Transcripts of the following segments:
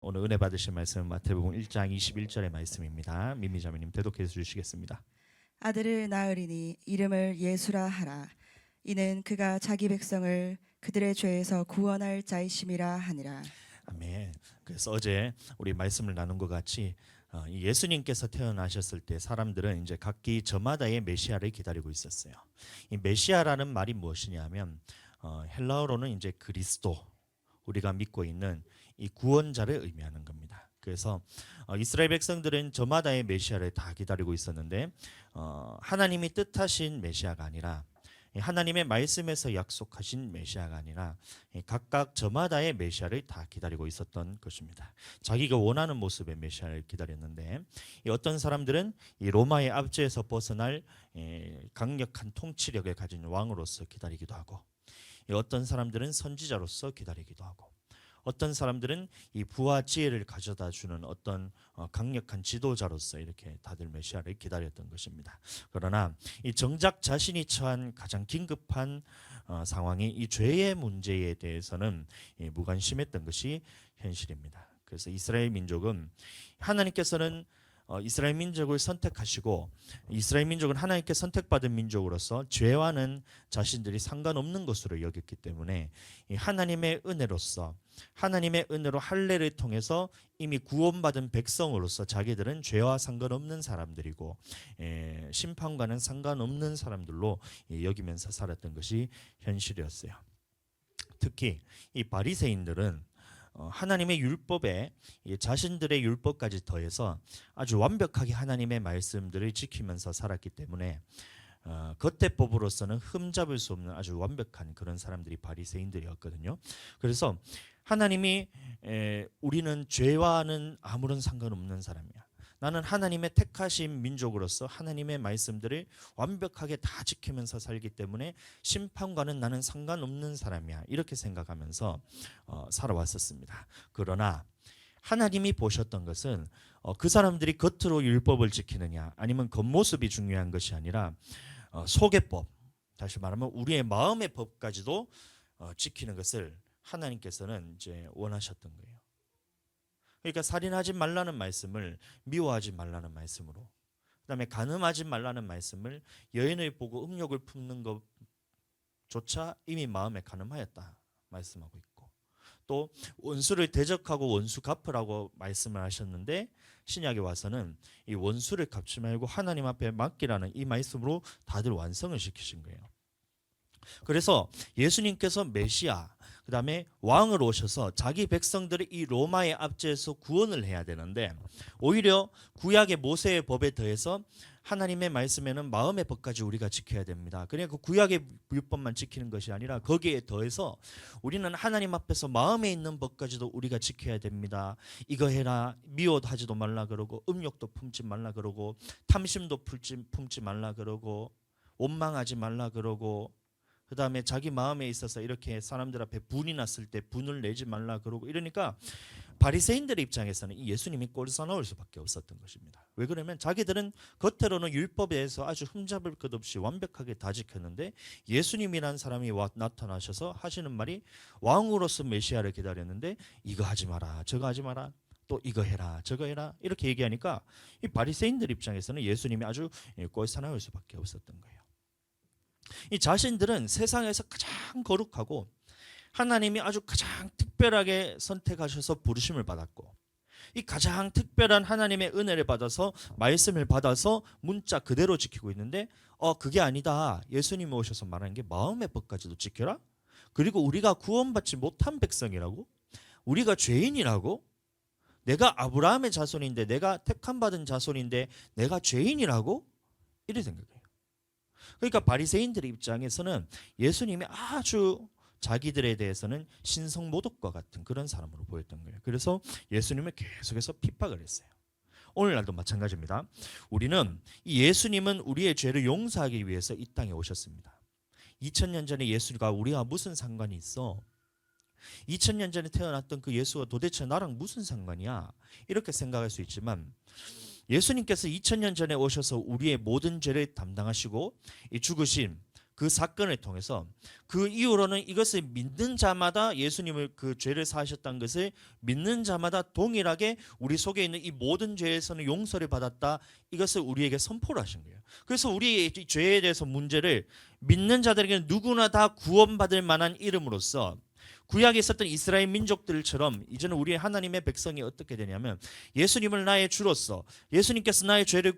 오늘 은혜 받으실 말씀은 마태복음 1장 21절의 말씀입니다. 미미자매님 대독해 주시겠습니다. 아들을 낳으리니 이름을 예수라 하라. 이는 그가 자기 백성을 그들의 죄에서 구원할 자이심이라 하니라. 아멘. 그래서 어제 우리 말씀을 나눈 것 같이 이 예수님께서 태어나셨을 때 사람들은 이제 각기 저마다의 메시아를 기다리고 있었어요. 이 메시아라는 말이 무엇이냐면 헬라어로는 이제 그리스도, 우리가 믿고 있는 이 구원자를 의미하는 겁니다. 그래서 이스라엘 백성들은 저마다의 메시아를 다 기다리고 있었는데 하나님이 뜻하신 메시아가 아니라 하나님의 말씀에서 약속하신 메시아가 아니라 각각 저마다의 메시아를 다 기다리고 있었던 것입니다. 자기가 원하는 모습의 메시아를 기다렸는데 어떤 사람들은 이 로마의 압제에서 벗어날 강력한 통치력을 가진 왕으로서 기다리기도 하고, 어떤 사람들은 선지자로서 기다리기도 하고, 어떤 사람들은 이 부와 지혜를 가져다 주는 어떤 강력한 지도자로서 이렇게 다들 메시아를 기다렸던 것입니다. 그러나 이 정작 자신이 처한 가장 긴급한 상황이 이 죄의 문제에 대해서는 무관심했던 것이 현실입니다. 그래서 이스라엘 민족은 하나님께서는 이스라엘 민족을 선택하시고, 이스라엘 민족은 하나님께 선택받은 민족으로서 죄와는 자신들이 상관없는 것으로 여겼기 때문에 하나님의 은혜로서, 하나님의 은혜로 할례를 통해서 이미 구원받은 백성으로서 자기들은 죄와 상관없는 사람들이고 심판과는 상관없는 사람들로 여기면서 살았던 것이 현실이었어요. 특히 이 바리새인들은 하나님의 율법에 자신들의 율법까지 더해서 아주 완벽하게 하나님의 말씀들을 지키면서 살았기 때문에 겉대법으로서는 흠잡을 수 없는 아주 완벽한 그런 사람들이 바리새인들이었거든요. 그래서 하나님이 우리는 죄와는 아무런 상관없는 사람이야, 나는 하나님의 택하신 민족으로서 하나님의 말씀들을 완벽하게 다 지키면서 살기 때문에 심판과는 나는 상관없는 사람이야, 이렇게 생각하면서 살아왔었습니다. 그러나 하나님이 보셨던 것은 그 사람들이 겉으로 율법을 지키느냐 아니면 겉모습이 중요한 것이 아니라 속의 법, 다시 말하면 우리의 마음의 법까지도 지키는 것을 하나님께서는 이제 원하셨던 거예요. 그러니까 살인하지 말라는 말씀을 미워하지 말라는 말씀으로, 그다음에 간음하지 말라는 말씀을 여인을 보고 음욕을 품는 것조차 이미 마음에 간음하였다 말씀하고 있고, 또 원수를 대적하고 원수 갚으라고 말씀을 하셨는데 신약에 와서는 이 원수를 갚지 말고 하나님 앞에 맡기라는 이 말씀으로 다들 완성을 시키신 거예요. 그래서 예수님께서 메시아, 그 다음에 왕을 오셔서 자기 백성들을 이 로마의 압제에서 구원을 해야 되는데, 오히려 구약의 모세의 법에 더해서 하나님의 말씀에는 마음의 법까지 우리가 지켜야 됩니다. 그러니까 그 구약의 율법만 지키는 것이 아니라 거기에 더해서 우리는 하나님 앞에서 마음에 있는 법까지도 우리가 지켜야 됩니다. 이거 해라, 미워하지도 말라 그러고, 음욕도 품지 말라 그러고, 탐심도 품지 말라 그러고, 원망하지 말라 그러고, 그 다음에 자기 마음에 있어서 이렇게 사람들 앞에 분이 났을 때 분을 내지 말라 그러고, 이러니까 바리새인들의 입장에서는 이 예수님이 꼴사나올 수밖에 없었던 것입니다. 왜 그러면 자기들은 겉으로는 율법에 대해서 아주 흠잡을 것 없이 완벽하게 다 지켰는데 예수님이라는 사람이 나타나셔서 하시는 말이 왕으로서 메시아를 기다렸는데 이거 하지 마라, 저거 하지 마라, 또 이거 해라, 저거 해라, 이렇게 얘기하니까 이 바리새인들 입장에서는 예수님이 아주 꼴사나올 수밖에 없었던 거예요. 이 자신들은 세상에서 가장 거룩하고 하나님이 아주 가장 특별하게 선택하셔서 부르심을 받았고, 이 가장 특별한 하나님의 은혜를 받아서 말씀을 받아서 문자 그대로 지키고 있는데 그게 아니다, 예수님이 오셔서 말하는 게 마음의 법까지도 지켜라? 그리고 우리가 구원받지 못한 백성이라고? 우리가 죄인이라고? 내가 아브라함의 자손인데, 내가 택함 받은 자손인데 내가 죄인이라고? 이렇게 생각해요. 그러니까 바리새인들의 입장에서는 예수님이 아주 자기들에 대해서는 신성모독과 같은 그런 사람으로 보였던 거예요. 그래서 예수님을 계속해서 핍박을 했어요. 오늘날도 마찬가지입니다. 우리는 이 예수님은 우리의 죄를 용서하기 위해서 이 땅에 오셨습니다. 2000년 전에 예수가 우리와 무슨 상관이 있어? 2000년 전에 태어났던 그 예수가 도대체 나랑 무슨 상관이야? 이렇게 생각할 수 있지만 예수님께서 2000년 전에 오셔서 우리의 모든 죄를 담당하시고 이 죽으신 그 사건을 통해서 그 이후로는 이것을 믿는 자마다 예수님을 그 죄를 사하셨다는 것을 믿는 자마다 동일하게 우리 속에 있는 이 모든 죄에서는 용서를 받았다, 이것을 우리에게 선포를 하신 거예요. 그래서 우리의 이 죄에 대해서 문제를 믿는 자들에게는 누구나 다 구원받을 만한 이름으로써 구약에 있었던 이스라엘 민족들처럼 이제는 우리의 하나님의 백성이 어떻게 되냐면 예수님을 나의 주로서, 예수님께서 나의 죄를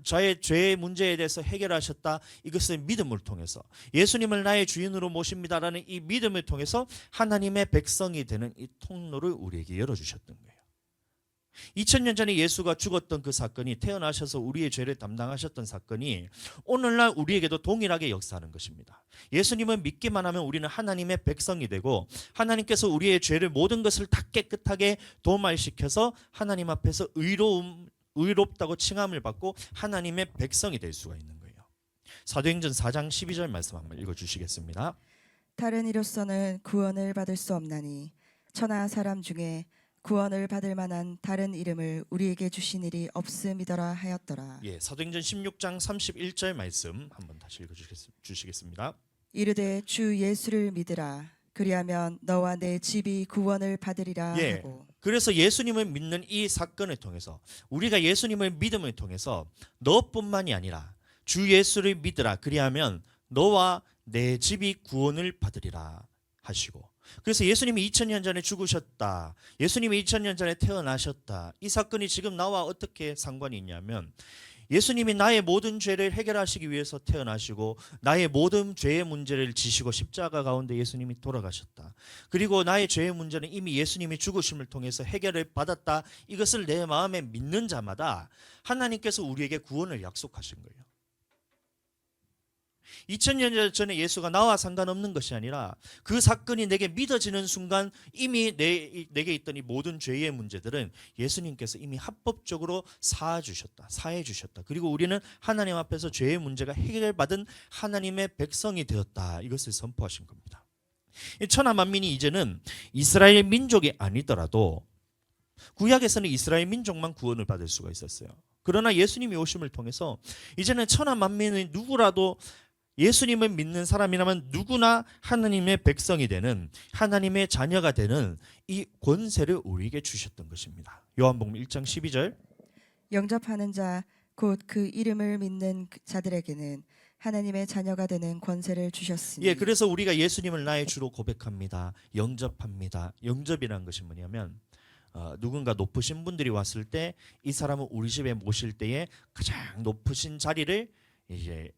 저의 죄의 문제에 대해서 해결하셨다, 이것을 믿음을 통해서 예수님을 나의 주인으로 모십니다라는 이 믿음을 통해서 하나님의 백성이 되는 이 통로를 우리에게 열어주셨던 거예요. 2000년 전에 예수가 죽었던 그 사건이, 태어나셔서 우리의 죄를 담당하셨던 사건이 오늘날 우리에게도 동일하게 역사하는 것입니다. 예수님을 믿기만 하면 우리는 하나님의 백성이 되고 하나님께서 우리의 죄를 모든 것을 다 깨끗하게 도말시켜서 하나님 앞에서 의롭다고 칭함을 받고 하나님의 백성이 될 수가 있는 거예요. 사도행전 4장 12절 말씀 한번 읽어주시겠습니다. 다른 이로서는 구원을 받을 수 없나니 천하 사람 중에 구원을 받을 만한 다른 이름을 우리에게 주신 일이 없음이더라 하였더라. 예, 사도행전 16장 31절 말씀 한번 다시 읽어주시겠습니다. 이르되 주 예수를 믿으라. 그리하면 너와 내 집이 구원을 받으리라 예, 하고. 그래서 예수님을 믿는 이 사건을 통해서 우리가 예수님을 믿음을 통해서 너뿐만이 아니라 주 예수를 믿으라. 그리하면 너와 내 집이 구원을 받으리라 하시고, 그래서 예수님이 2000년 전에 죽으셨다, 예수님이 2000년 전에 태어나셨다, 이 사건이 지금 나와 어떻게 상관이 있냐면 예수님이 나의 모든 죄를 해결하시기 위해서 태어나시고 나의 모든 죄의 문제를 지시고 십자가 가운데 예수님이 돌아가셨다, 그리고 나의 죄의 문제는 이미 예수님이 죽으심을 통해서 해결을 받았다, 이것을 내 마음에 믿는 자마다 하나님께서 우리에게 구원을 약속하신 거예요. 2000년 전에 예수가 나와 상관없는 것이 아니라 그 사건이 내게 믿어지는 순간 이미 내게 있던 이 모든 죄의 문제들은 예수님께서 이미 합법적으로 사해 주셨다. 그리고 우리는 하나님 앞에서 죄의 문제가 해결받은 하나님의 백성이 되었다, 이것을 선포하신 겁니다. 천하 만민이 이제는 이스라엘 민족이 아니더라도 구약에서는 이스라엘 민족만 구원을 받을 수가 있었어요. 그러나 예수님이 오심을 통해서 이제는 천하 만민의 누구라도 예수님을 믿는 사람이라면 누구나 하나님의 백성이 되는, 하나님의 자녀가 되는 이 권세를 우리에게 주셨던 것입니다. 요한복음 1장 12절. 영접하는 자 곧 그 이름을 믿는 자들에게는 하나님의 자녀가 되는 권세를 주셨으니. 예, 그래서 우리가 예수님을 나의 주로 고백합니다. 영접합니다. 영접이라는 것이 뭐냐면 누군가 높으신 분들이 왔을 때 이 사람을 우리 집에 모실 때에 가장 높으신 자리를 이제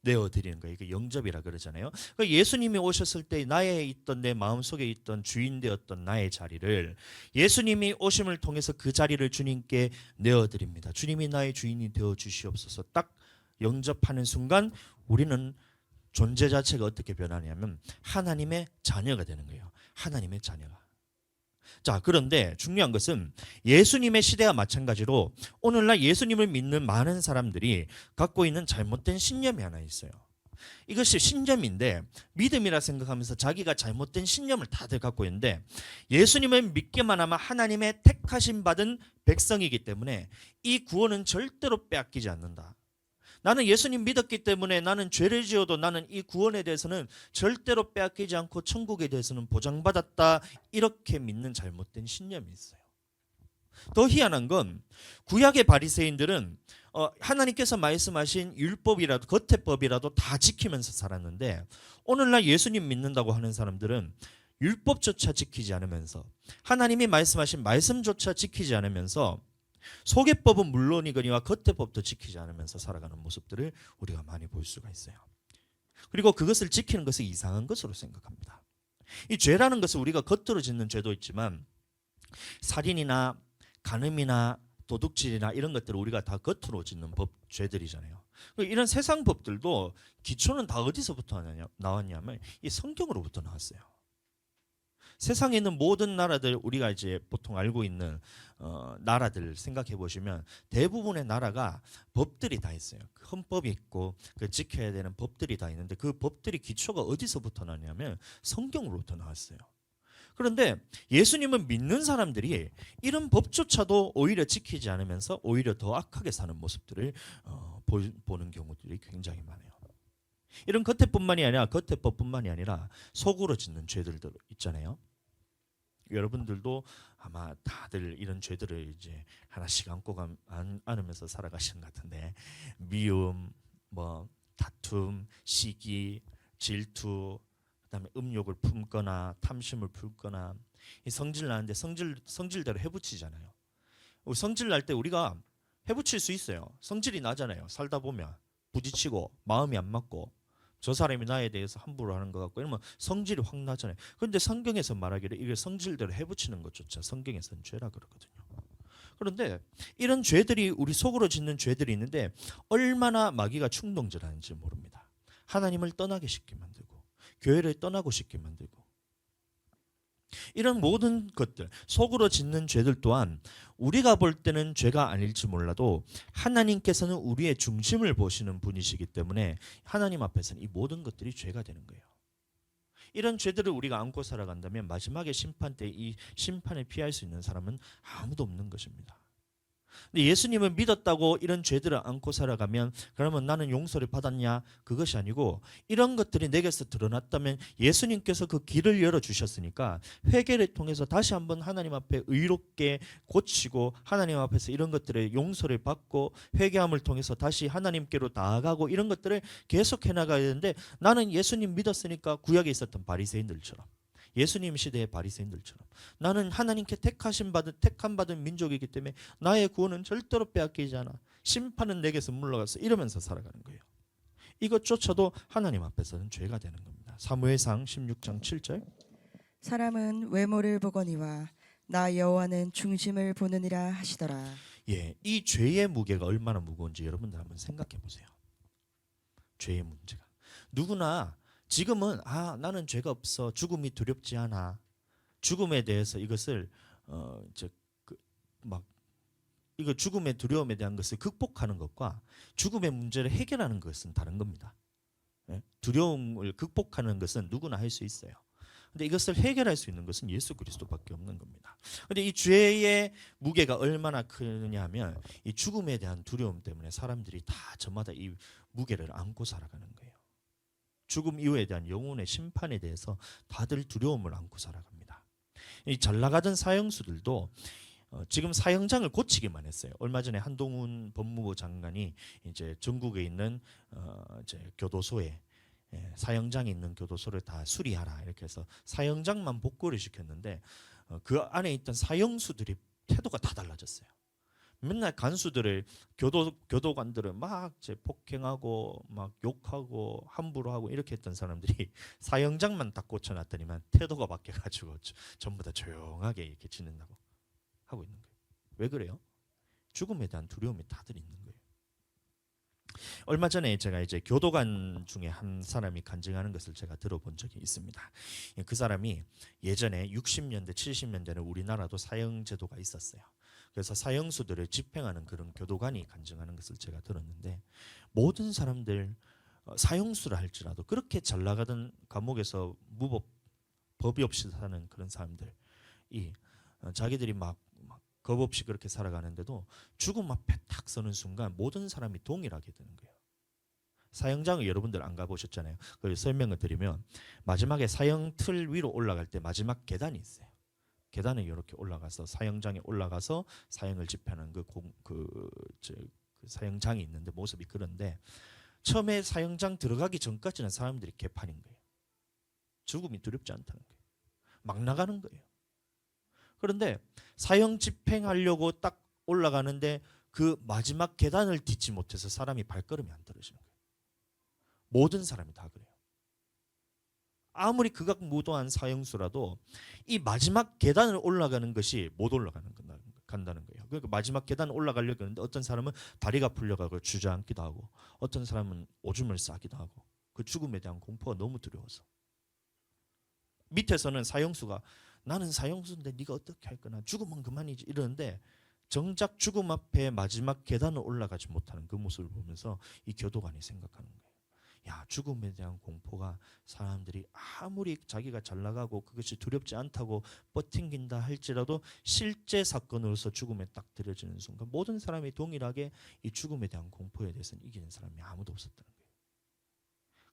내어드리는 거예요. 이게 영접이라 그러잖아요. 그러니까 예수님이 오셨을 때 나의 있던, 내 마음속에 있던 주인 되었던 나의 자리를 예수님이 오심을 통해서 그 자리를 주님께 내어드립니다. 주님이 나의 주인이 되어 주시옵소서. 딱 영접하는 순간 우리는 존재 자체가 어떻게 변하냐면 하나님의 자녀가 되는 거예요. 하나님의 자녀가. 자, 그런데 중요한 것은 예수님의 시대와 마찬가지로 오늘날 예수님을 믿는 많은 사람들이 갖고 있는 잘못된 신념이 하나 있어요. 이것이 신념인데 믿음이라 생각하면서 자기가 잘못된 신념을 다들 갖고 있는데, 예수님을 믿기만 하면 하나님의 택하심 받은 백성이기 때문에 이 구원은 절대로 빼앗기지 않는다. 나는 예수님 믿었기 때문에 나는 죄를 지어도 나는 이 구원에 대해서는 절대로 빼앗기지 않고 천국에 대해서는 보장받았다, 이렇게 믿는 잘못된 신념이 있어요. 더 희한한 건 구약의 바리새인들은 하나님께서 말씀하신 율법이라도 겉의 법이라도 다 지키면서 살았는데, 오늘날 예수님 믿는다고 하는 사람들은 율법조차 지키지 않으면서, 하나님이 말씀하신 말씀조차 지키지 않으면서, 속의 법은 물론이거니와 겉의 법도 지키지 않으면서 살아가는 모습들을 우리가 많이 볼 수가 있어요. 그리고 그것을 지키는 것을 이상한 것으로 생각합니다. 이 죄라는 것은 우리가 겉으로 짓는 죄도 있지만 살인이나 간음이나 도둑질이나 이런 것들을 우리가 다 겉으로 짓는 죄들이잖아요. 이런 세상 법들도 기초는 다 어디서부터 나왔냐면 이 성경으로부터 나왔어요. 세상에 있는 모든 나라들, 우리가 이제 보통 알고 있는 나라들 생각해 보시면 대부분의 나라가 법들이 다 있어요. 헌법이 있고 그 지켜야 되는 법들이 다 있는데, 그 법들이 기초가 어디서부터 나냐면 성경으로부터 나왔어요. 그런데 예수님을 믿는 사람들이 이런 법조차도 오히려 지키지 않으면서 오히려 더 악하게 사는 모습들을 보는 경우들이 굉장히 많아요. 이런 겉에뿐만이 아니라 속으로 짓는 죄들도 있잖아요. 여러분들도 아마 다들 이런 죄들을 이제 하나씩 안으면서 살아가시는 것 같은데, 미움, 뭐 다툼, 시기, 질투, 그다음에 음욕을 품거나 탐심을 품거나, 이 성질 나는데 성질대로 해붙이잖아요. 성질 날 때 우리가 해붙일 수 있어요. 성질이 나잖아요. 살다 보면 부딪히고 마음이 안 맞고 저 사람이 나에 대해서 함부로 하는 것 같고 이러면 성질이 확 나잖아요. 그런데 성경에서 말하기를 이게 성질대로 해붙이는 것조차 성경에서는 죄라 그러거든요. 그런데 이런 죄들이 우리 속으로 짓는 죄들이 있는데 얼마나 마귀가 충동질하는지 모릅니다. 하나님을 떠나게 쉽게 만들고 교회를 떠나고 싶게 만들고, 이런 모든 것들, 속으로 짓는 죄들 또한 우리가 볼 때는 죄가 아닐지 몰라도 하나님께서는 우리의 중심을 보시는 분이시기 때문에 하나님 앞에서는 이 모든 것들이 죄가 되는 거예요. 이런 죄들을 우리가 안고 살아간다면 마지막에 심판 때 이 심판을 피할 수 있는 사람은 아무도 없는 것입니다. 근데 예수님을 믿었다고 이런 죄들을 안고 살아가면 그러면 나는 용서를 받았냐? 그것이 아니고, 이런 것들이 내게서 드러났다면 예수님께서 그 길을 열어주셨으니까 회개를 통해서 다시 한번 하나님 앞에 의롭게 고치고 하나님 앞에서 이런 것들의 용서를 받고 회개함을 통해서 다시 하나님께로 나아가고 이런 것들을 계속 해나가야 되는데, 나는 예수님 믿었으니까 구약에 있었던 바리새인들처럼, 예수님 시대의 바리새인들처럼 나는 하나님께 택함 받은 민족이기 때문에 나의 구원은 절대로 빼앗기지 않아, 심판은 내게서 물러가서 이러면서 살아가는 거예요. 이것조차도 하나님 앞에서는 죄가 되는 겁니다. 사무엘상 16장 7절. 사람은 외모를 보거니와 나 여호와는 중심을 보느니라 하시더라. 예, 이 죄의 무게가 얼마나 무거운지 여러분들 한번 생각해 보세요. 죄의 문제가 누구나 지금은 나는 죄가 없어, 죽음이 두렵지 않아, 죽음에 대해서 이것을 막 이거 죽음의 두려움에 대한 것을 극복하는 것과 죽음의 문제를 해결하는 것은 다른 겁니다. 예? 두려움을 극복하는 것은 누구나 할 수 있어요. 근데 이것을 해결할 수 있는 것은 예수 그리스도밖에 없는 겁니다. 근데 이 죄의 무게가 얼마나 크냐 하면 이 죽음에 대한 두려움 때문에 사람들이 다 저마다 이 무게를 안고 살아가는 거예요. 죽음 이후에 대한 영혼의 심판에 대해서 다들 두려움을 안고 살아갑니다. 이 잘 나가던 사형수들도 지금 사형장을 고치기만 했어요. 얼마 전에 한동훈 법무부 장관이 이제 전국에 있는 이제 교도소에, 사형장이 있는 교도소를 다 수리하라 이렇게 해서 사형장만 복구를 시켰는데 그 안에 있던 사형수들이 태도가 다 달라졌어요. 맨날 간수들을 교도관들을 막 이제 폭행하고 막 욕하고 함부로 하고 이렇게 했던 사람들이 사형장만 딱 고쳐놨더니만 태도가 바뀌어가지고 전부 다 조용하게 이렇게 지낸다고 하고 있는 거예요. 왜 그래요? 죽음에 대한 두려움이 다들 있는 거예요. 얼마 전에 제가 이제 교도관 중에 한 사람이 간증하는 것을 제가 들어본 적이 있습니다. 그 사람이 예전에 60년대, 70년대는 우리나라도 사형 제도가 있었어요. 그래서 사형수들을 집행하는 그런 교도관이 간증하는 것을 제가 들었는데, 모든 사람들 사형수를 할지라도 그렇게 잘 나가던 감옥에서 법이 없이 사는 그런 사람들이 자기들이 막 겁 없이 그렇게 살아가는데도 죽음 앞에 딱 서는 순간 모든 사람이 동일하게 되는 거예요. 사형장을 여러분들 안 가보셨잖아요. 그래서 설명을 드리면, 마지막에 사형 틀 위로 올라갈 때 마지막 계단이 있어요. 계단에 이렇게 올라가서 사형장에 올라가서 사형을 집행하는 그 사형장이 있는데 모습이 그런데, 처음에 사형장 들어가기 전까지는 사람들이 개판인 거예요. 죽음이 두렵지 않다는 거예요. 막 나가는 거예요. 그런데 사형 집행하려고 딱 올라가는데 그 마지막 계단을 딛지 못해서 사람이 발걸음이 안 떨어지는 거예요. 모든 사람이 다 그래요. 아무리 극악무도한 사형수라도 이 마지막 계단을 올라가는 것이 못 간다는 거예요. 그러니까 마지막 계단 올라가려고 하는데 어떤 사람은 다리가 풀려가고 주저앉기도 하고, 어떤 사람은 오줌을 싸기도 하고, 그 죽음에 대한 공포가 너무 두려워서. 밑에서는 사형수가 나는 사형수인데 네가 어떻게 할 거나, 죽으면 그만이지 이러는데 정작 죽음 앞에 마지막 계단을 올라가지 못하는 그 모습을 보면서 이 교도관이 생각하는 거예요. 야, 죽음에 대한 공포가 사람들이 아무리 자기가 잘 나가고 그것이 두렵지 않다고 버팅긴다 할지라도 실제 사건으로서 죽음에 딱 들여지는 순간 모든 사람이 동일하게 이 죽음에 대한 공포에 대해서는 이기는 사람이 아무도 없었다는 거예요.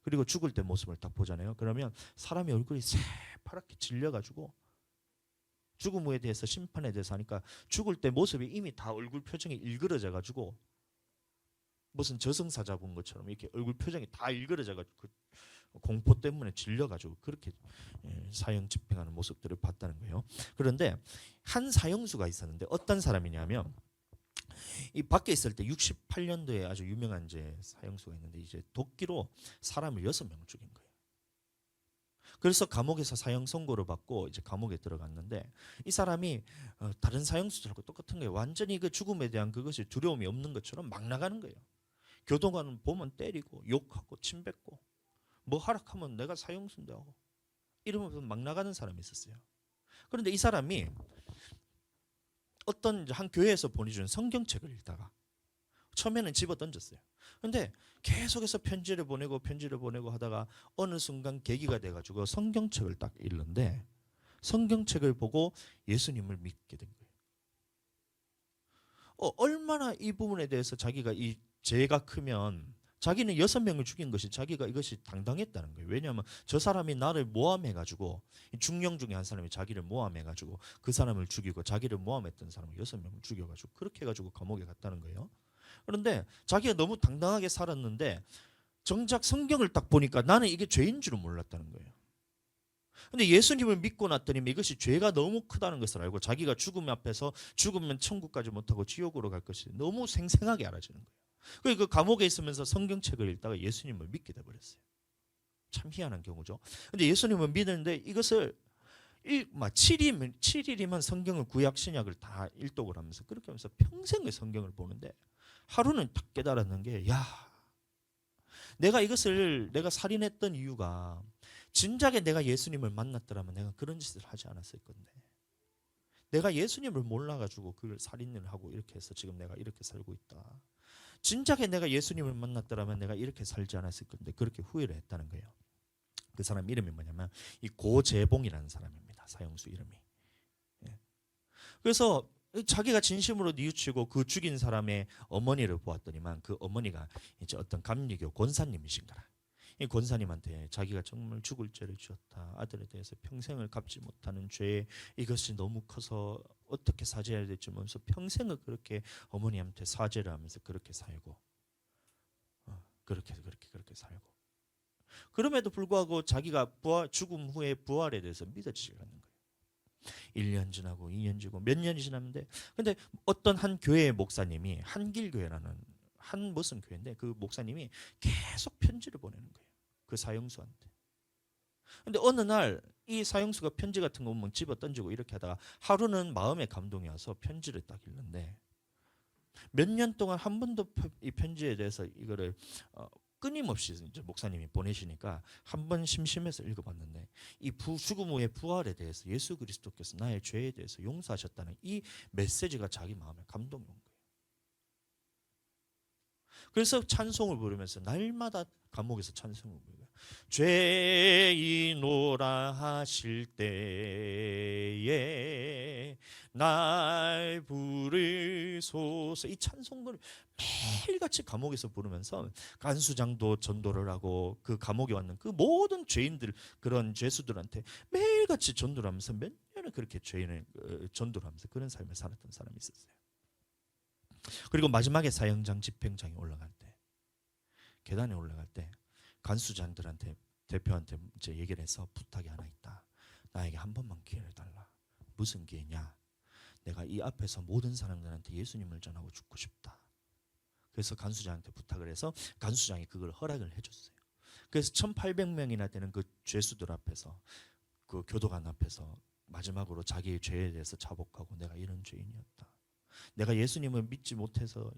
그리고 죽을 때 모습을 딱 보잖아요. 그러면 사람의 얼굴이 새파랗게 질려가지고 죽음 후에 대해서 심판에 대해서 하니까 죽을 때 모습이 이미 다 얼굴 표정이 일그러져가지고 무슨 저승사자 본 것처럼 이렇게 얼굴 표정이 다 일그러져가지고 그 공포 때문에 질려가지고 그렇게 사형 집행하는 모습들을 봤다는 거예요. 그런데 한 사형수가 있었는데 어떤 사람이냐면 이 밖에 있을 때 68년도에 아주 유명한 이제 사형수가 있는데 이제 도끼로 사람을 6명을 죽인 거예요. 그래서 감옥에서 사형 선고를 받고 이제 감옥에 들어갔는데 이 사람이 다른 사형수들하고 똑같은 거예요. 완전히 그 죽음에 대한 그것이 두려움이 없는 것처럼 막 나가는 거예요. 교도관 보면 때리고 욕하고 침뱉고 뭐 하락하면 내가 사형수인데 하고 이러면서 막 나가는 사람이 있었어요. 그런데 이 사람이 어떤 한 교회에서 보내준 성경책을 읽다가 처음에는 집어 던졌어요. 근데 계속해서 편지를 보내고 하다가 어느 순간 계기가 돼가지고 성경책을 딱 읽는데 성경책을 보고 예수님을 믿게 된 거예요. 얼마나 이 부분에 대해서 자기가 이 죄가 크면 자기는 6명을 죽인 것이 자기가 이것이 당당했다는 거예요. 왜냐하면 저 사람이 나를 모함해가지고 중령 중에 한 사람이 자기를 모함해가지고 그 사람을 죽이고 자기를 모함했던 사람을 6명을 죽여가지고 그렇게 해가지고 감옥에 갔다는 거예요. 그런데 자기가 너무 당당하게 살았는데 정작 성경을 딱 보니까 나는 이게 죄인 줄은 몰랐다는 거예요. 근데 예수님을 믿고 났더니 이것이 죄가 너무 크다는 것을 알고 자기가 죽음 앞에서 죽으면 천국 가지 못하고 지옥으로 갈 것이 너무 생생하게 알아지는 거예요. 그 감옥에 있으면서 성경책을 읽다가 예수님을 믿게 돼버렸어요. 참 희한한 경우죠. 근데 예수님을 믿는데 이것을 7일이면 성경을 구약 신약을 다 일독을 하면서 그렇게 하면서 평생의 성경을 보는데 하루는 딱 깨달았는 게 내가 이것을 내가 살인했던 이유가 진작에 내가 예수님을 만났더라면 내가 그런 짓을 하지 않았을 건데 내가 예수님을 몰라가지고 그걸 살인을 하고 이렇게 해서 지금 내가 이렇게 살고 있다. 진작에 내가 예수님을 만났더라면 내가 이렇게 살지 않았을 건데 그렇게 후회를 했다는 거예요. 그 사람 이름이 뭐냐면 이 고재봉이라는 사람입니다. 사형수 이름이. 그래서 자기가 진심으로 뉘우치고 그 죽인 사람의 어머니를 보았더니만 그 어머니가 이제 어떤 감리교 권사님이신 거라. 이 권사님한테 자기가 정말 죽을 죄를 지었다. 아들에 대해서 평생을 갚지 못하는 죄 이것이 너무 커서 어떻게 사죄해야 될지 모르면서 평생을 그렇게 어머니한테 사죄를 하면서 그렇게 살고 그렇게 살고 그럼에도 불구하고 자기가 죽음 후에 부활에 대해서 믿어지지 않는 거예요. 1년 지나고 2년 지나고 몇 년이 지났는데 근데 어떤 한 교회의 목사님이 한길교회라는 한 무슨 교회인데 그 목사님이 계속 편지를 보내는 거예요. 그 사형수한테. 근데 어느 날 이 사형수가 편지 같은 거 보면 집어 던지고 이렇게 하다가 하루는 마음에 감동이 와서 편지를 딱 읽는데 몇 년 동안 한 번도 이 편지에 대해서 이거를 끊임없이 이제 목사님이 보내시니까 한 번 심심해서 읽어봤는데 이 죽음 후의 부활에 대해서 예수 그리스도께서 나의 죄에 대해서 용서하셨다는 이 메시지가 자기 마음에 감동이 온 거예요. 그래서 찬송을 부르면서 날마다 감옥에서 찬송을 부르고 죄인오라 하실 때에 날 부르소서 이 찬송을 매일같이 감옥에서 부르면서 간수장도 전도를 하고 그 감옥에 왔는 그 모든 죄인들 그런 죄수들한테 매일같이 전도를 하면서 몇 년을 그렇게 죄인을 전도를 하면서 그런 삶을 살았던 사람이 있었어요. 그리고 마지막에 사형장 집행장에 올라갈 때 계단에 올라갈 때 간수장들한테 대표한테 이제 얘기를 해서 부탁이 하나 있다. 나에게 한 번만 기회를 달라. 무슨 기회냐? 내가 이 앞에서 모든 사람들한테 예수님을 전하고 죽고 싶다. 그래서 간수장한테 부탁을 해서 간수장이 그걸 허락을 해줬어요. 그래서 1,800명이나 되는 그 죄수들 앞에서 그 교도관 앞에서 마지막으로 자기의 죄에 대해서 자복하고 내가 이런 죄인이었다. 내가 예수님을 믿지 못해서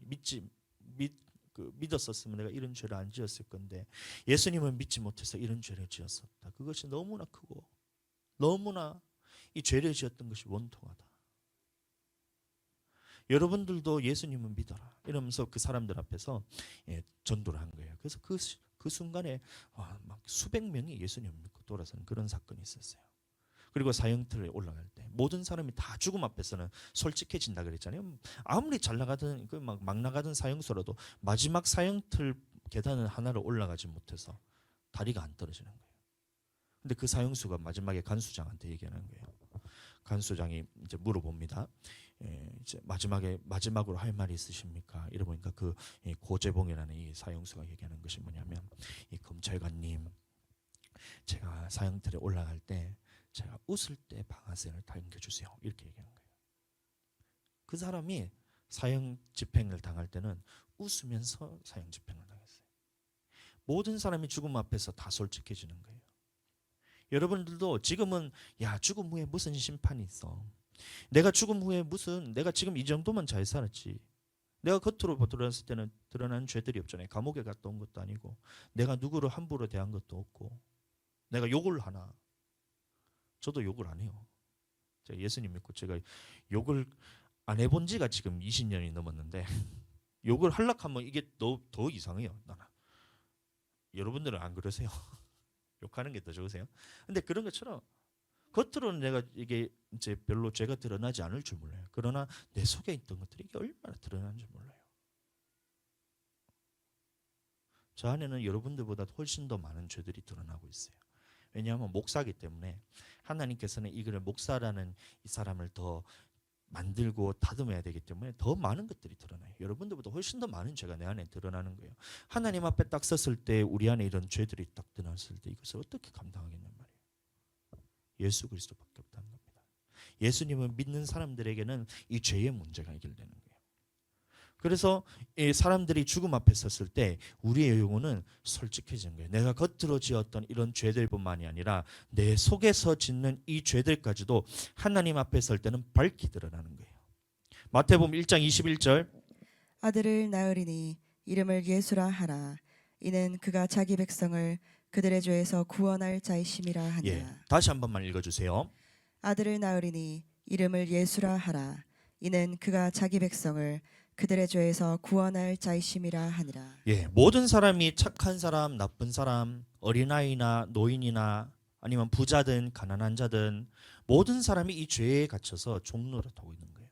믿었었으면 내가 이런 죄를 안 지었을 건데 예수님을 믿지 못해서 이런 죄를 지었었다. 그것이 너무나 크고 너무나 이 죄를 지었던 것이 원통하다. 여러분들도 예수님을 믿어라 이러면서 그 사람들 앞에서 전도를 한 거예요. 그래서 그 순간에 막 수백 명이 예수님을 믿고 돌아서는 그런 사건이 있었어요. 그리고 사형틀에 올라갈 때 모든 사람이 다 죽음 앞에서는 솔직해진다 그랬잖아요. 아무리 잘 나가던 막 나가던 사형수라도 마지막 사형틀 계단을 하나를 올라가지 못해서 다리가 안 떨어지는 거예요. 근데 그 사형수가 마지막에 간수장한테 얘기하는 거예요. 간수장이 이제 물어봅니다. 이제 마지막으로 할 말이 있으십니까? 이러보니까 그 고재봉이라는 이 사형수가 얘기하는 것이 뭐냐면, 이 검찰관님, 제가 사형틀에 올라갈 때 제가 웃을 때 방아쇠를 당겨주세요. 이렇게 얘기하는 거예요. 그 사람이 사형 집행을 당할 때는 웃으면서 사형 집행을 당했어요. 모든 사람이 죽음 앞에서 다 솔직해지는 거예요. 여러분들도 지금은 야, 죽음 후에 무슨 심판이 있어? 내가 죽음 후에 내가 지금 이 정도만 잘 살았지. 내가 겉으로 드러났을 때는 드러난 죄들이 없잖아요. 감옥에 갔다 온 것도 아니고, 내가 누구를 함부로 대한 것도 없고, 내가 욕을 하나? 저도 욕을 안 해요. 제가 예수님 믿고 제가 욕을 안 해본 지가 지금 20년이 넘었는데 욕을 하려고 하면 이게 더 이상해요. 나는. 여러분들은 안 그러세요? 욕하는 게 더 좋으세요? 근데 그런 것처럼 겉으로는 내가 이게 이제 별로 죄가 드러나지 않을 줄 몰라요. 그러나 내 속에 있던 것들이 이게 얼마나 드러나는 줄 몰라요. 저 안에는 여러분들보다 훨씬 더 많은 죄들이 드러나고 있어요. 왜냐하면 목사이기 때문에 하나님께서는 이걸 목사라는 이 사람을 더 만들고 다듬어야 되기 때문에 더 많은 것들이 드러나요. 여러분들보다 훨씬 더 많은 죄가 내 안에 드러나는 거예요. 하나님 앞에 딱 섰을 때 우리 안에 이런 죄들이 딱 드러났을 때 이것을 어떻게 감당하겠냔 말이에요. 예수 그리스도밖에 없다는 겁니다. 예수님을 믿는 사람들에게는 이 죄의 문제가 해결되는 거예요. 그래서 이 사람들이 죽음 앞에 섰을 때 우리의 영혼은 솔직해지는 거예요. 내가 겉으로 지었던 이런 죄들뿐만이 아니라 내 속에서 짓는 이 죄들까지도 하나님 앞에 설 때는 밝히 드러나는 거예요. 마태복음 1장 21절 아들을 낳으리니 이름을 예수라 하라. 이는 그가 자기 백성을 그들의 죄에서 구원할 자이심이라 하니라. 다시 한 번만 읽어주세요. 아들을 낳으리니 이름을 예수라 하라. 이는 그가 자기 백성을 그들의 죄에서 구원할 자이심이라 하니라. 모든 사람이 착한 사람, 나쁜 사람, 어린아이나 노인이나 아니면 부자든 가난한 자든 모든 사람이 이 죄에 갇혀서 종노릇하고 있는 거예요.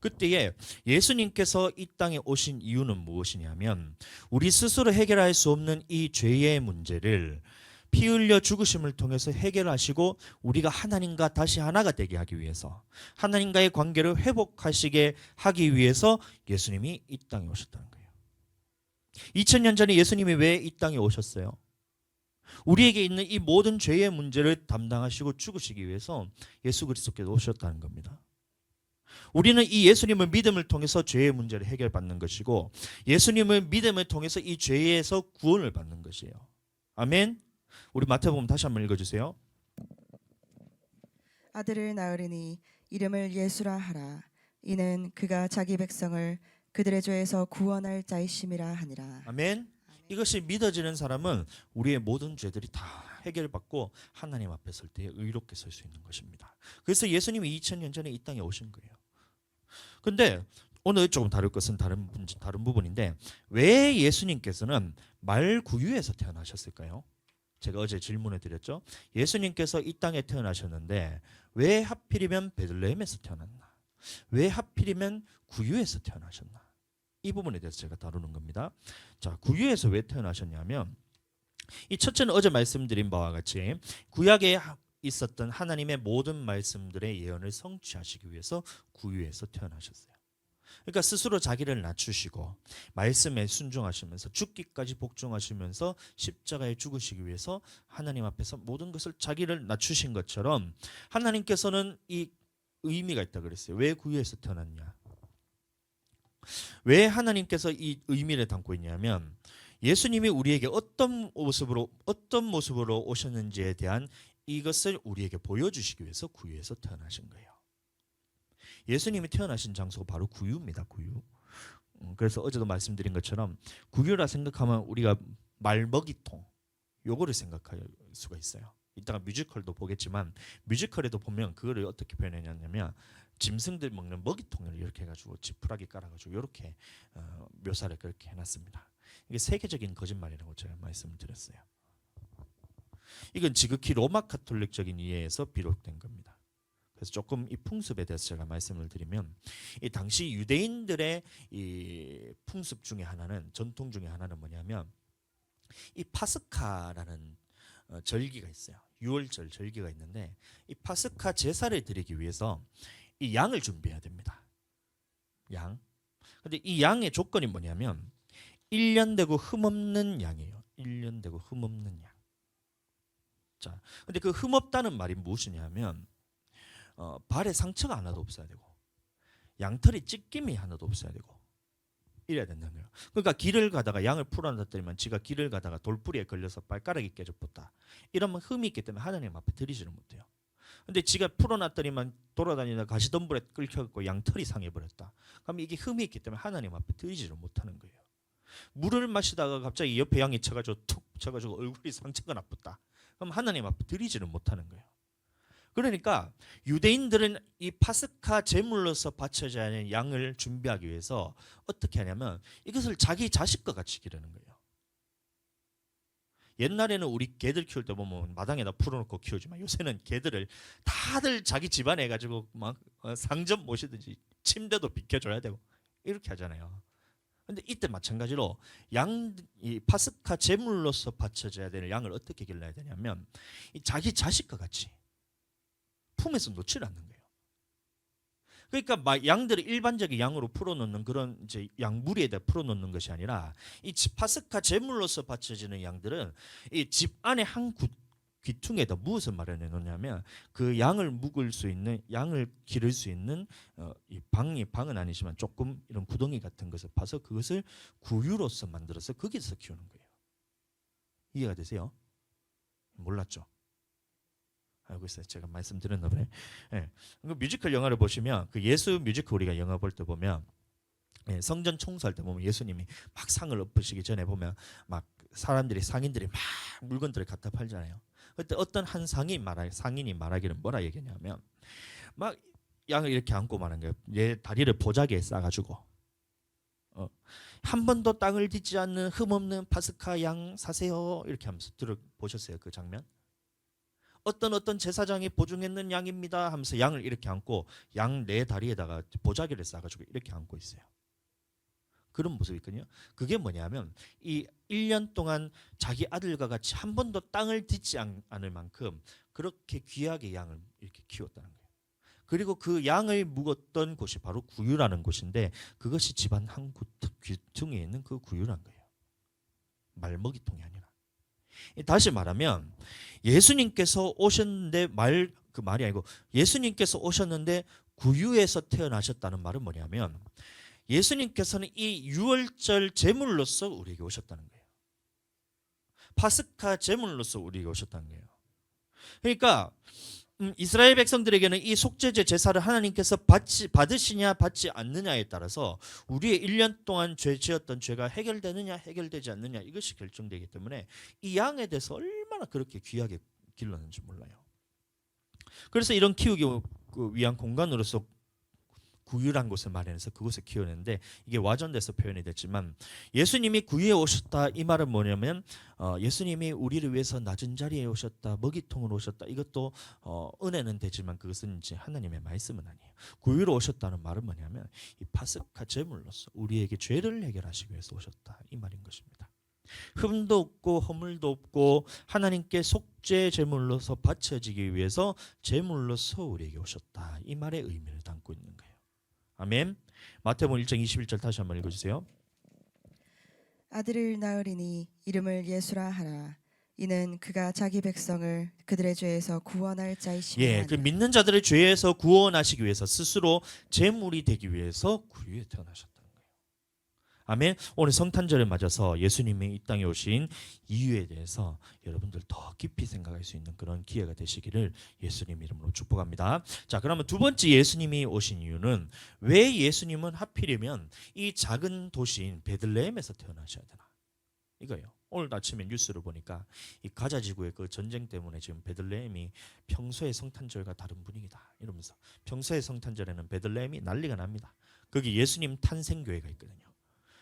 그때에 예수님께서 이 땅에 오신 이유는 무엇이냐면 우리 스스로 해결할 수 없는 이 죄의 문제를 피 흘려 죽으심을 통해서 해결하시고 우리가 하나님과 다시 하나가 되게 하기 위해서, 하나님과의 관계를 회복하시게 하기 위해서 예수님이 이 땅에 오셨다는 거예요. 2000년 전에 예수님이 왜 이 땅에 오셨어요? 우리에게 있는 이 모든 죄의 문제를 담당하시고 죽으시기 위해서 예수 그리스도께서 오셨다는 겁니다. 우리는 이 예수님을 믿음을 통해서 죄의 문제를 해결받는 것이고, 예수님을 믿음을 통해서 이 죄에서 구원을 받는 것이에요. 아멘. 우리 마태복음 다시 한번 읽어주세요. 아들을 낳으리니 이름을 예수라 하라. 이는 그가 자기 백성을 그들의 죄에서 구원할 자이심이라 하니라. 아멘. 이것이 믿어지는 사람은 우리의 모든 죄들이 다 해결받고 하나님 앞에 설 때 의롭게 설 수 있는 것입니다. 그래서 예수님이 2000년 전에 이 땅에 오신 거예요. 근데 오늘 조금 다룰 것은 다른 부분인데, 왜 예수님께서는 말구유에서 태어나셨을까요? 제가 어제 질문을 드렸죠. 예수님께서 이 땅에 태어나셨는데 왜 하필이면 베들레헴에서 태어났나? 왜 하필이면 구유에서 태어나셨나? 이 부분에 대해서 제가 다루는 겁니다. 자, 구유에서 왜 태어나셨냐면, 이 첫째는 어제 말씀드린 바와 같이 구약에 있었던 하나님의 모든 말씀들의 예언을 성취하시기 위해서 구유에서 태어나셨어요. 그러니까 스스로 자기를 낮추시고 말씀에 순종하시면서 죽기까지 복종하시면서 십자가에 죽으시기 위해서 하나님 앞에서 모든 것을 자기를 낮추신 것처럼 하나님께서는 이 의미가 있다 그랬어요. 왜 구유에서 태어났냐? 왜 하나님께서 이 의미를 담고 있냐면, 예수님이 우리에게 어떤 모습으로 오셨는지에 대한 이것을 우리에게 보여주시기 위해서 구유에서 태어나신 거예요. 예수님이 태어나신 장소가 바로 구유입니다. 구유. 그래서 어제도 말씀드린 것처럼 구유라 생각하면 우리가 말먹이통 요거를 생각할 수가 있어요. 이따가 뮤지컬도 보겠지만 뮤지컬에도 보면 그거를 어떻게 표현했냐면 짐승들 먹는 먹이통을 이렇게 해가지고 지푸라기 깔아가지고 이렇게 묘사를 그렇게 해놨습니다. 이게 세계적인 거짓말이라고 제가 말씀을 드렸어요. 이건 지극히 로마 카톨릭적인 이해에서 비롯된 겁니다. 그래서 조금 이 풍습에 대해서 제가 말씀을 드리면, 이 당시 유대인들의 이 풍습 중에 하나는, 전통 중에 하나는 뭐냐면 이 파스카라는 절기가 있어요. 유월절 절기가 있는데 이 파스카 제사를 드리기 위해서 이 양을 준비해야 됩니다. 양. 근데 이 양의 조건이 뭐냐면 1년 되고 흠없는 양이에요. 1년 되고 흠없는 양. 자, 근데 그 흠없다는 말이 무엇이냐면 발에 상처가 하나도 없어야 되고 양털이 찢김이 하나도 없어야 되고 이래야 된다는 거예요. 그러니까 길을 가다가 양을 풀어놨더니만 지가 길을 가다가 돌뿌리에 걸려서 발가락이 깨져버렸다. 이러면 흠이 있기 때문에 하나님 앞에 드리지를 못해요. 근데 지가 풀어놨더니만 돌아다니다 가시덤불에 끌혀갖고 양털이 상해버렸다. 그럼 이게 흠이 있기 때문에 하나님 앞에 드리지를 못하는 거예요. 물을 마시다가 갑자기 옆에 양이 쳐가지고 툭 쳐가지고 얼굴이 상처가 나쁘다. 그럼 하나님 앞에 드리지를 못하는 거예요. 그러니까 유대인들은 이 파스카 제물로서 바쳐져야 하는 양을 준비하기 위해서 어떻게 하냐면 이것을 자기 자식과 같이 기르는 거예요. 옛날에는 우리 개들 키울 때 보면 마당에다 풀어놓고 키우지만 요새는 개들을 다들 자기 집안에 해가지고 막 상점 모시든지 침대도 비켜줘야 되고 이렇게 하잖아요. 근데 이때 마찬가지로 이 파스카 제물로서 바쳐져야 되는 양을 어떻게 길러야 되냐면 이 자기 자식과 같이 품에서 놓지 않는 거예요. 그러니까 양들을 일반적인 양으로 풀어놓는 그런 이제 양무리에다 풀어놓는 것이 아니라 이 파스카 제물로서 바쳐지는 양들은 이 집 안에 한 귀퉁에다 무엇을 마련해 놓냐면 그 양을 묵을 수 있는 양을 기를 수 있는 이 방은 아니지만 조금 이런 구덩이 같은 것을 파서 그것을 구유로서 만들어서 거기서 키우는 거예요. 이해가 되세요? 몰랐죠? 알고 있어요. 제가 말씀드렸나 보네. 예. 그 뮤지컬 영화를 보시면 그 예수 뮤지컬 우리가 영화 볼 때 보면 성전 청소할 때 보면 예수님이 막 상을 엎으시기 전에 보면 막 상인들이 막 물건들을 갖다 팔잖아요. 그때 어떤 한 상인이 말하기는 뭐라 얘기냐면 막 양을 이렇게 안고 말한 거예요. 얘 다리를 보자기에 싸가지고 한 번도 땅을 딛지 않는 흠없는 파스카 양 사세요 이렇게 하면서 들어보셨어요 그 장면? 어떤 제사장이 보증했는 양입니다 하면서 양을 이렇게 안고 양 네 다리에다가 보자기를 싸가지고 이렇게 안고 있어요. 그런 모습이 있거든요. 그게 뭐냐면 이 1년 동안 자기 아들과 같이 한 번도 땅을 딛지 않을 만큼 그렇게 귀하게 양을 이렇게 키웠다는 거예요. 그리고 그 양을 묵었던 곳이 바로 구유라는 곳인데 그것이 집안 한 귀퉁이에 있는 그 구유란 거예요. 말먹이통이 아니라. 다시 말하면 예수님께서 오셨는데 그 말이 아니고 예수님께서 오셨는데 구유에서 태어나셨다는 말은 뭐냐면 예수님께서는 이 유월절 제물로서 우리에게 오셨다는 거예요. 파스카 제물로서 우리에게 오셨다는 거예요. 그러니까 이스라엘 백성들에게는 이 속죄제 제사를 하나님께서 받으시냐 받지 않느냐에 따라서 우리의 1년 동안 지었던 죄가 해결되느냐 해결되지 않느냐 이것이 결정되기 때문에 이 양에 대해서 얼마나 그렇게 귀하게 길렀는지 몰라요. 그래서 이런 키우기 위한 공간으로서 구유란 곳을 마련해서 그곳에 키우는데 이게 와전돼서 표현이 됐지만 예수님이 구유에 오셨다 이 말은 뭐냐면 예수님이 우리를 위해서 낮은 자리에 오셨다 먹이통으로 오셨다 이것도 은혜는 되지만 그것은 이제 하나님의 말씀은 아니에요. 구유로 오셨다는 말은 뭐냐면 이 파스카 제물로서 우리에게 죄를 해결하시기 위해서 오셨다 이 말인 것입니다. 흠도 없고 허물도 없고 하나님께 속죄 제물로서 바쳐지기 위해서 제물로서 우리에게 오셨다 이 말의 의미를 담고 있는 거예요. 아멘. 마태복음 1장 21절 다시 한번 읽어주세요. 아들을 낳으리니 이름을 예수라 하라. 이는 그가 자기 백성을 그들의 죄에서 구원할 자이시니. 예, 그 믿는 자들의 죄에서 구원하시기 위해서 스스로 제물이 되기 위해서 구유에 태어나셨다는 거예요. 아멘. 오늘 성탄절을 맞아서 예수님이 이 땅에 오신 이유에 대해서 여러분들 더 깊이 생각할 수 있는 그런 기회가 되시기를 예수님 이름으로 축복합니다. 자, 그러면 두 번째 예수님이 오신 이유는 왜 예수님은 하필이면 이 작은 도시인 베들레헴에서 태어나셔야 되나? 이거예요. 오늘 아침에 뉴스를 보니까 이 가자 지구의 그 전쟁 때문에 지금 베들레헴이 평소의 성탄절과 다른 분위기다 이러면서 평소의 성탄절에는 베들레헴이 난리가 납니다. 거기 예수님 탄생교회가 있거든요.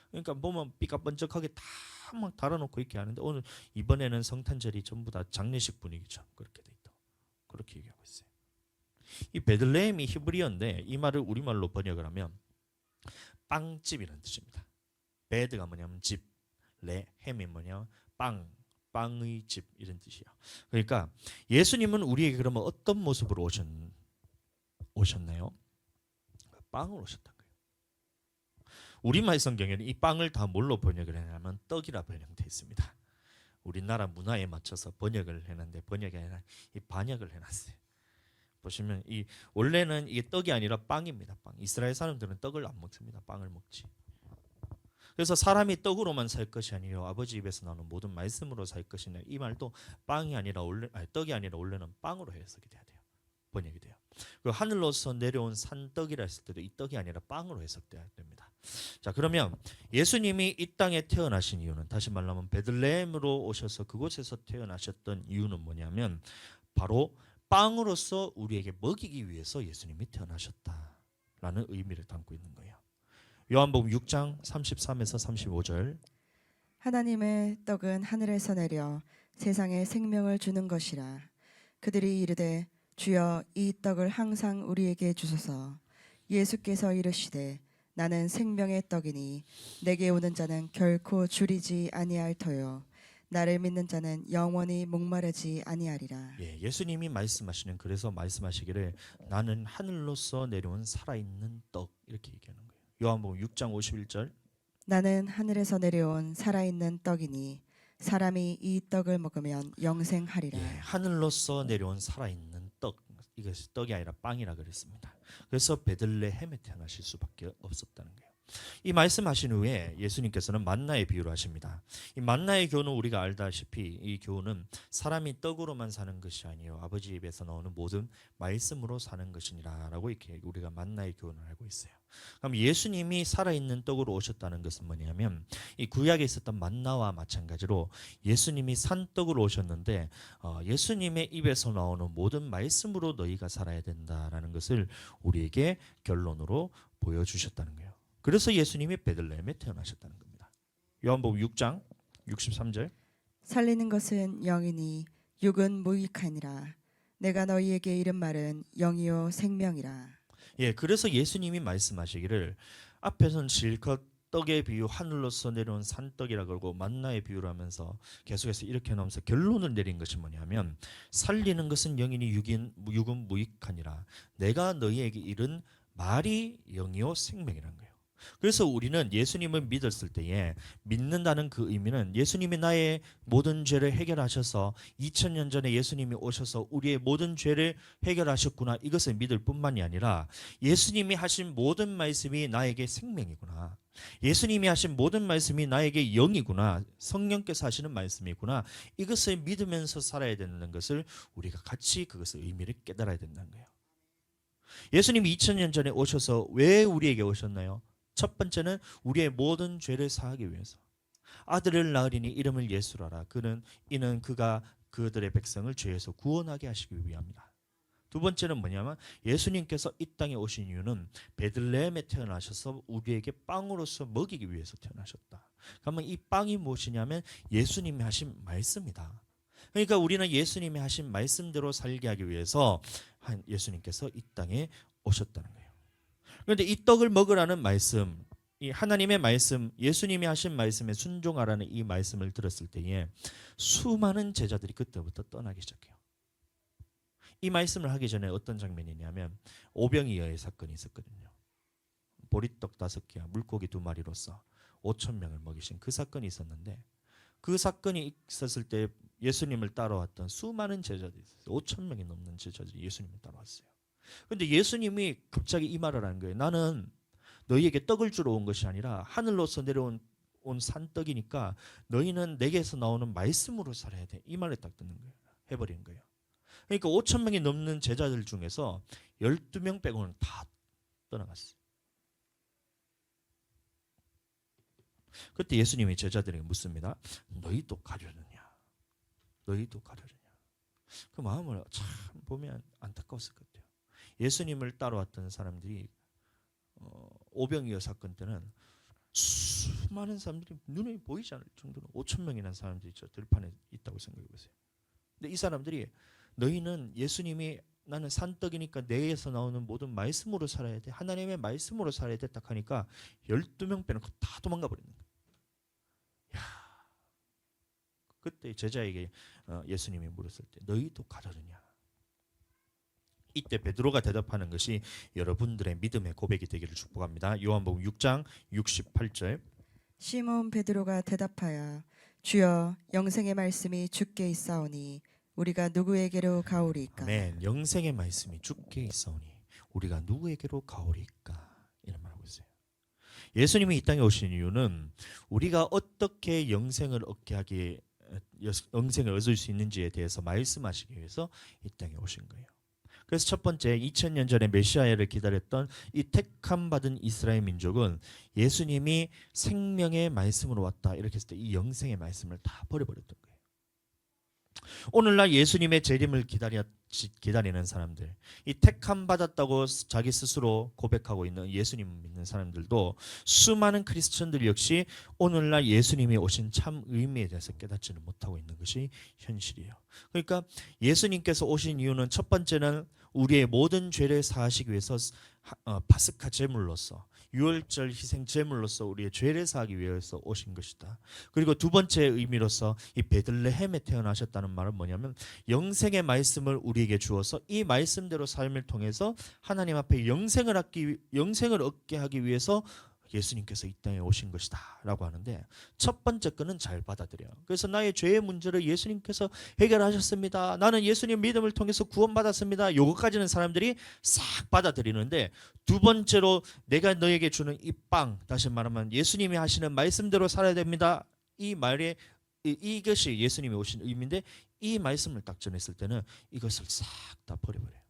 그러니까 보면 삐까번쩍하게 다 막 달아놓고 이렇게 하는데 오늘 이번에는 성탄절이 전부 다 장례식 분위기죠. 그렇게 돼 있다. 그렇게 얘기하고 있어요. 이 베들레헴이 히브리어인데 이 말을 우리말로 번역을 하면 빵집이라는 뜻입니다. 베드가 뭐냐면 집, 레햄이 뭐냐 빵의 집 이런 뜻이에요. 그러니까 예수님은 우리에게 그러면 어떤 모습으로 오셨나요? 빵으로 오셨던 거예요. 우리말 성경에는 이 빵을 다 뭘로 번역을 해냐면 떡이라 번역되어 있습니다. 우리나라 문화에 맞춰서 번역을 해놨는데 번역이 아니라 이 반역을 해놨어요. 보시면 이 원래는 이게 떡이 아니라 빵입니다. 빵. 이스라엘 사람들은 떡을 안 먹습니다. 빵을 먹지. 그래서 사람이 떡으로만 살 것이 아니요 아버지 입에서 나오는 모든 말씀으로 살 것이냐 이 말도 빵이 아니라 떡이 아니라 원래는 빵으로 해석이 돼야 돼요. 번역이 돼요. 그 하늘로서 내려온 산떡이라 했을 때도 이 떡이 아니라 빵으로 해석돼야 됩니다. 자, 그러면 예수님이 이 땅에 태어나신 이유는 다시 말하면 베들레헴으로 오셔서 그곳에서 태어나셨던 이유는 뭐냐면 바로 빵으로서 우리에게 먹이기 위해서 예수님이 태어나셨다라는 의미를 담고 있는 거예요. 요한복음 6장 33에서 35절. 하나님의 떡은 하늘에서 내려 세상에 생명을 주는 것이라. 그들이 이르되 주여 이 떡을 항상 우리에게 주소서. 예수께서 이르시되 나는 생명의 떡이니 내게 오는 자는 결코 줄이지 아니할 터요 나를 믿는 자는 영원히 목마르지 아니하리라. 예, 예수님이 말씀하시는 그래서 말씀하시기를 나는 하늘로서 내려온 살아있는 떡 이렇게 얘기하는 거예요. 요한복음 6장 51절. 나는 하늘에서 내려온 살아있는 떡이니 사람이 이 떡을 먹으면 영생하리라. 예, 하늘로서 내려온 살아있는 떡. 이것이 떡이 아니라 빵이라 그랬습니다. 그래서 베들레헴에 태어나실 수밖에 없었다는 거예요. 이 말씀하신 후에 예수님께서는 만나의 비유를 하십니다. 이 만나의 교훈은 우리가 알다시피 이 교훈은 사람이 떡으로만 사는 것이 아니요 아버지 입에서 나오는 모든 말씀으로 사는 것이니라라고 이렇게 우리가 만나의 교훈을 알고 있어요. 그럼 예수님이 살아있는 떡으로 오셨다는 것은 뭐냐면 이 구약에 있었던 만나와 마찬가지로 예수님이 산떡으로 오셨는데 예수님의 입에서 나오는 모든 말씀으로 너희가 살아야 된다라는 것을 우리에게 결론으로 보여주셨다는 거예요. 그래서 예수님이 베들레헴에 태어나셨다는 겁니다. 요한복음 6장 63절. 살리는 것은 영이니 육은 무익하니라. 내가 너희에게 이른 말은 영이요 생명이라. 예, 그래서 예수님이 말씀하시기를 앞에서는 실컷 떡의 비유 하늘로서 내려온 산떡이라 그러고 만나의 비유를 하면서 계속해서 이렇게 나오면서 결론을 내린 것이 뭐냐면 살리는 것은 영이니 육은 무익하니라. 내가 너희에게 이른 말이 영이요 생명이라는 거예요. 그래서 우리는 예수님을 믿었을 때에 믿는다는 그 의미는 예수님이 나의 모든 죄를 해결하셔서 2000년 전에 예수님이 오셔서 우리의 모든 죄를 해결하셨구나 이것을 믿을 뿐만이 아니라 예수님이 하신 모든 말씀이 나에게 생명이구나. 예수님이 하신 모든 말씀이 나에게 영이구나. 성령께서 하시는 말씀이구나. 이것을 믿으면서 살아야 되는 것을 우리가 같이 그것의 의미를 깨달아야 된다는 거예요. 예수님이 2000년 전에 오셔서 왜 우리에게 오셨나요? 첫 번째는 우리의 모든 죄를 사하기 위해서. 아들을 낳으리니 이름을 예수라라. 이는 그가 그들의 백성을 죄에서 구원하게 하시기 위함이다. 두 번째는 뭐냐면 예수님께서 이 땅에 오신 이유는 베들레헴에 태어나셔서 우리에게 빵으로서 먹이기 위해서 태어나셨다. 그러면 이 빵이 무엇이냐면 예수님이 하신 말씀이다. 그러니까 우리는 예수님이 하신 말씀대로 살게 하기 위해서 예수님께서 이 땅에 오셨다는 거예요. 그런데 이 떡을 먹으라는 말씀, 이 하나님의 말씀, 예수님이 하신 말씀에 순종하라는 이 말씀을 들었을 때에 수많은 제자들이 그때부터 떠나기 시작해요. 이 말씀을 하기 전에 어떤 장면이냐면 오병이어의 사건이 있었거든요. 보리떡 5개와 물고기 2마리로서 5,000명을 먹이신 그 사건이 있었는데 그 사건이 있었을 때 예수님을 따라왔던 수많은 제자들이 있었어요. 5,000명이 넘는 제자들이 예수님을 따라왔어요. 그런데 예수님이 갑자기 이 말을 하는 거예요. 나는 너희에게 떡을 주러 온 것이 아니라 하늘로서 내려온 산떡이니까 너희는 내게서 나오는 말씀으로 살아야 돼. 이 말을 딱 듣는 거예요. 해버리는 거예요. 그러니까 5,000명이 넘는 제자들 중에서 12명 빼고는 다 떠나갔어요. 그때 예수님이 제자들에게 묻습니다. 너희도 가려느냐? 너희도 가려느냐? 그 마음을 참 보면 안타까웠을 것 같아요. 예수님을 따라왔던 사람들이 오병이어 사건 때는 수많은 사람들이 눈에 보이지 않을 정도로 5,000명이라는 사람들이 저 들판에 있다고 생각해 보세요. 근데 이 사람들이 너희는 예수님이 나는 산떡이니까 내에서 나오는 모든 말씀으로 살아야 돼. 하나님의 말씀으로 살아야 돼. 딱 하니까 12명 빼놓고 다 도망가 버리는 거예요. 야, 그때 제자에게 예수님이 물었을 때 너희도 가려느냐. 이때 베드로가 대답하는 것이 여러분들의 믿음의 고백이 되기를 축복합니다. 요한복음 6장 68절. 시몬 베드로가 대답하여 주여 영생의 말씀이 주께 있사오니 우리가 누구에게로 가오리까? 아멘. 영생의 말씀이 주께 있사오니 우리가 누구에게로 가오리까? 이런 말하고 있어요. 예수님이 이 땅에 오신 이유는 우리가 어떻게 영생을 얻을 수 있는지에 대해서 말씀하시기 위해서 이 땅에 오신 거예요. 그래서 첫 번째 2000년 전에 메시아를 기다렸던 이 택함 받은 이스라엘 민족은 예수님이 생명의 말씀으로 왔다 이렇게 했을 때 이 영생의 말씀을 다 버려버렸던 거예요. 오늘날 예수님의 재림을 기다리는 사람들, 이 택함 받았다고 자기 스스로 고백하고 있는 예수님 믿는 사람들도 수많은 크리스천들 역시 오늘날 예수님이 오신 참 의미에 대해서 깨닫지는 못하고 있는 것이 현실이에요. 그러니까 예수님께서 오신 이유는 첫 번째는 우리의 모든 죄를 사하시기 위해서 파스카 제물로서 유월절 희생 제물로서 우리의 죄를 사하기 위해서 오신 것이다. 그리고 두 번째 의미로서 이 베들레헴에 태어나셨다는 말은 뭐냐면 영생의 말씀을 우리에게 주어서 이 말씀대로 삶을 통해서 하나님 앞에 영생을 얻게 하기 위해서 예수님께서 이 땅에 오신 것이다 라고 하는데, 첫 번째 거는 잘 받아들여요. 그래서 나의 죄의 문제를 예수님께서 해결하셨습니다, 나는 예수님 믿음을 통해서 구원받았습니다, 요거까지는 사람들이 싹 받아들이는데, 두 번째로 내가 너에게 주는 이 빵, 다시 말하면 예수님이 하시는 말씀대로 살아야 됩니다, 이 말에 이것이 예수님이 오신 의미인데, 이 말씀을 딱 전했을 때는 이것을 싹 다 버려버려요.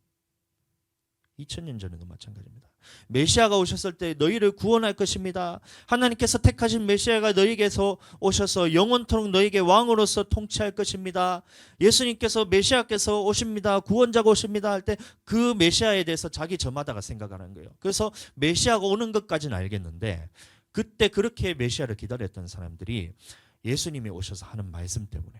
2000년 전에도 마찬가지입니다. 메시아가 오셨을 때 너희를 구원할 것입니다, 하나님께서 택하신 메시아가 너희에게서 오셔서 영원토록 너희에게 왕으로서 통치할 것입니다, 예수님께서 메시아께서 오십니다, 구원자가 오십니다 할 때 그 메시아에 대해서 자기 저마다가 생각하는 거예요. 그래서 메시아가 오는 것까지는 알겠는데, 그때 그렇게 메시아를 기다렸던 사람들이 예수님이 오셔서 하는 말씀 때문에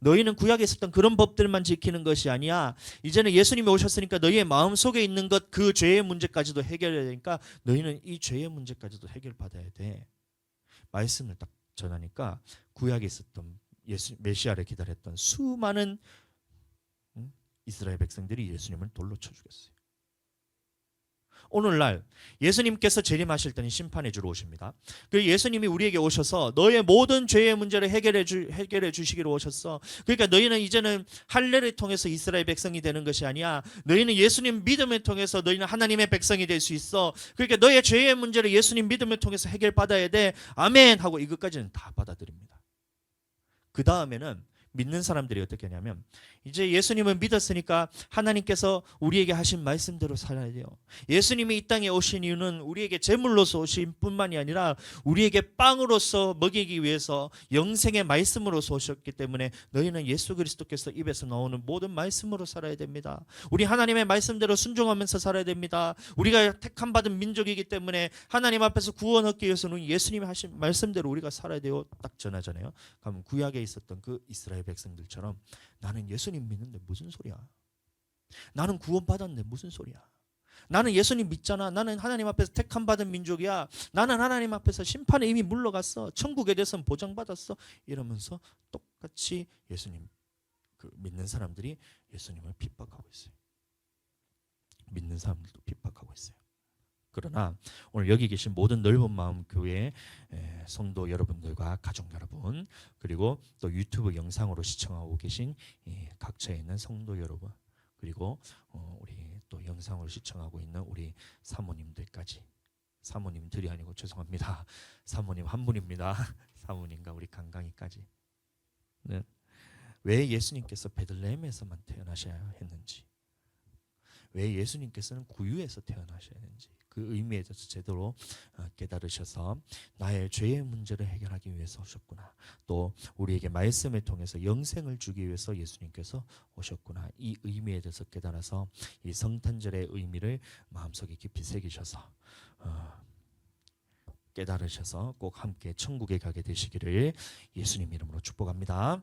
너희는 구약에 있었던 그런 법들만 지키는 것이 아니야, 이제는 예수님이 오셨으니까 너희의 마음속에 있는 것, 그 죄의 문제까지도 해결해야 되니까 너희는 이 죄의 문제까지도 해결받아야 돼, 말씀을 딱 전하니까 구약에 있었던 메시아를 기다렸던 수많은 이스라엘 백성들이 예수님을 돌로 쳐 죽였어요. 오늘날 예수님께서 재림하실 때는 심판해 주러 오십니다. 그 예수님이 우리에게 오셔서 너의 모든 죄의 문제를 해결해 주시기로 오셨어. 그러니까 너희는 이제는 할례를 통해서 이스라엘 백성이 되는 것이 아니야, 너희는 예수님 믿음을 통해서 너희는 하나님의 백성이 될 수 있어. 그러니까 너의 죄의 문제를 예수님 믿음을 통해서 해결받아야 돼, 아멘 하고 이것까지는 다 받아들입니다. 그 다음에는 믿는 사람들이 어떻게 하냐면, 이제 예수님을 믿었으니까 하나님께서 우리에게 하신 말씀대로 살아야 돼요. 예수님이 이 땅에 오신 이유는 우리에게 제물로서 오신 뿐만이 아니라 우리에게 빵으로서 먹이기 위해서 영생의 말씀으로서 오셨기 때문에 너희는 예수 그리스도께서 입에서 나오는 모든 말씀으로 살아야 됩니다. 우리 하나님의 말씀대로 순종하면서 살아야 됩니다. 우리가 택함 받은 민족이기 때문에 하나님 앞에서 구원 얻기 위해서는 예수님이 하신 말씀대로 우리가 살아야 돼요, 딱 전하잖아요. 그럼 구약에 있었던 그 이스라엘 백성들처럼 나는 예수님 믿는데 무슨 소리야, 나는 구원 받았는데 무슨 소리야, 나는 예수님 믿잖아, 나는 하나님 앞에서 택함 받은 민족이야, 나는 하나님 앞에서 심판에 이미 물러갔어, 천국에 대해서는 보장받았어, 이러면서 똑같이 예수님 믿는 사람들이 예수님을 핍박하고 있어요. 믿는 사람들도 핍박하고 있어요. 그러나 오늘 여기 계신 모든 넓은 마음 교회 성도 여러분들과 가족 여러분, 그리고 또 유튜브 영상으로 시청하고 계신 각처에 있는 성도 여러분, 그리고 우리 또 영상으로 시청하고 있는 우리 사모님들까지, 사모님들이 아니고 죄송합니다, 사모님 한 분입니다. 사모님과 우리 강강이까지, 네. 왜 예수님께서 베들레헴에서만 태어나셔야 했는지, 왜 예수님께서는 구유에서 태어나셔야 했는지, 그 의미에 대해서 제대로 깨달으셔서 나의 죄의 문제를 해결하기 위해서 오셨구나, 또 우리에게 말씀을 통해서 영생을 주기 위해서 예수님께서 오셨구나, 이 의미에 대해서 깨달아서 이 성탄절의 의미를 마음속에 깊이 새기셔서 깨달으셔서 꼭 함께 천국에 가게 되시기를 예수님 이름으로 축복합니다.